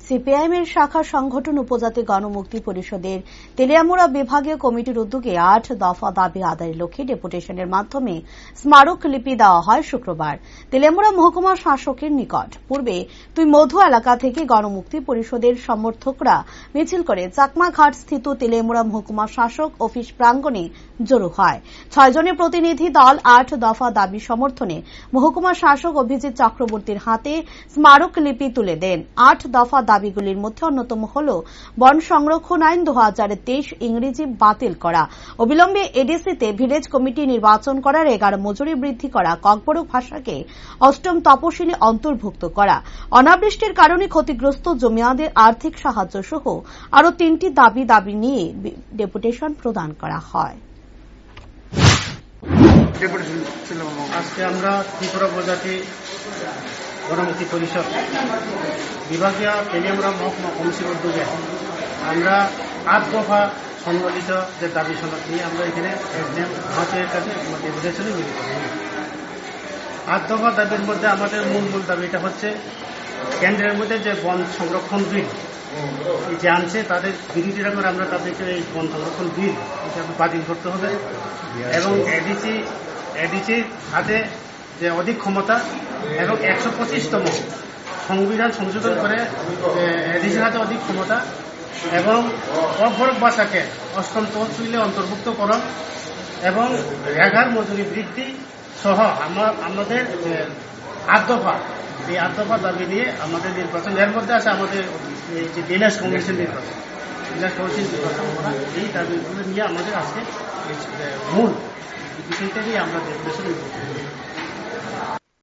CPIM এর শাখা সংগঠন উপজাতি গণমুক্তি পরিষদের তেলিয়ামুড়া বিভাগীয় কমিটির উদ্যোগে ৮ দফা দাবি আদায়ের লক্ষ্যে ডেপুটেশনের মাধ্যমে স্মারকলিপি দেওয়া হয় শুক্রবার তেলিয়ামুড়া মহকুমা শাসকের নিকট। পূর্বে তুই মধু এলাকা থেকে গণমুক্তি পরিষদের সমর্থকরা মিছিল করে চাকমাঘাট স্থিত তেলিয়ামুড়া মহকুমা শাসক অফিস প্রাঙ্গণে জড়ো হয়। ৬ জনের প্রতিনিধি দল ৮ দফা দাবি সমর্থনে মহকুমা শাসক অভিজিৎ চক্রবর্তীর হাতে স্মারকলিপি তুলে দেন। ৮ দফা দাবিগুলির মধ্যে অন্যতম হল বন সংরক্ষণ আইন ২০২৩ ইংরেজি বাতিল করা, অবিলম্বে এডিসিতে ভিলেজ কমিটি নির্বাচন করার ১১ মজুরি বৃদ্ধি করা, ককবরক ভাষাকে ৮ম তপশিলে অন্তর্ভুক্ত করা, অনাবৃষ্টির কারণে ক্ষতিগ্রস্ত জমিয়াদের আর্থিক সাহায্য সহ আরও ৩টি দাবি নিয়ে ডেপুটেশন প্রদান করা হয়। আজকে আমরা ত্রিপুরা উপজাতি গণমুক্তি পরিষদ বিভাগীয় তেলিয়ামুড়া মহকুমা কমিটির উদ্যোগে আমরা ৮ দফা সংবলিত যে দাবি সনদ নিয়ে আমরা এখানে ভারতের কাছে ডেপুটেশনে মিলিত হই। ৮ দফা দাবির মধ্যে আমাদের মূল দাবিটা হচ্ছে কেন্দ্রের মধ্যে যে বন সংরক্ষণ বিল যে আনছে তাদের বিরোধিতা করে আমরা তাদেরকে এই বন সংরক্ষণ বিল বাতিল করতে হবে এবং এডিসির হাতে যে অধিক ক্ষমতা এবং ১২৫তম সংবিধান সংশোধন করে এডিসির হাতে অধিক ক্ষমতা এবং ককবরক ভাষাকে ৮ম তহসিলে অন্তর্ভুক্তকরণ এবং ১১ মজুরি বৃদ্ধি সহ আমাদের ৮ দফা এই ৮ দফা দাবি নিয়ে আমাদের নির্বাচন এর মধ্যে আছে আমাদের যে ভিলেজ কমিশন নির্বাচন করা এই দাবিগুলো নিয়ে আমাদের আজকে মূল বিষয়টা নিয়ে আমরা ডেপুটেশন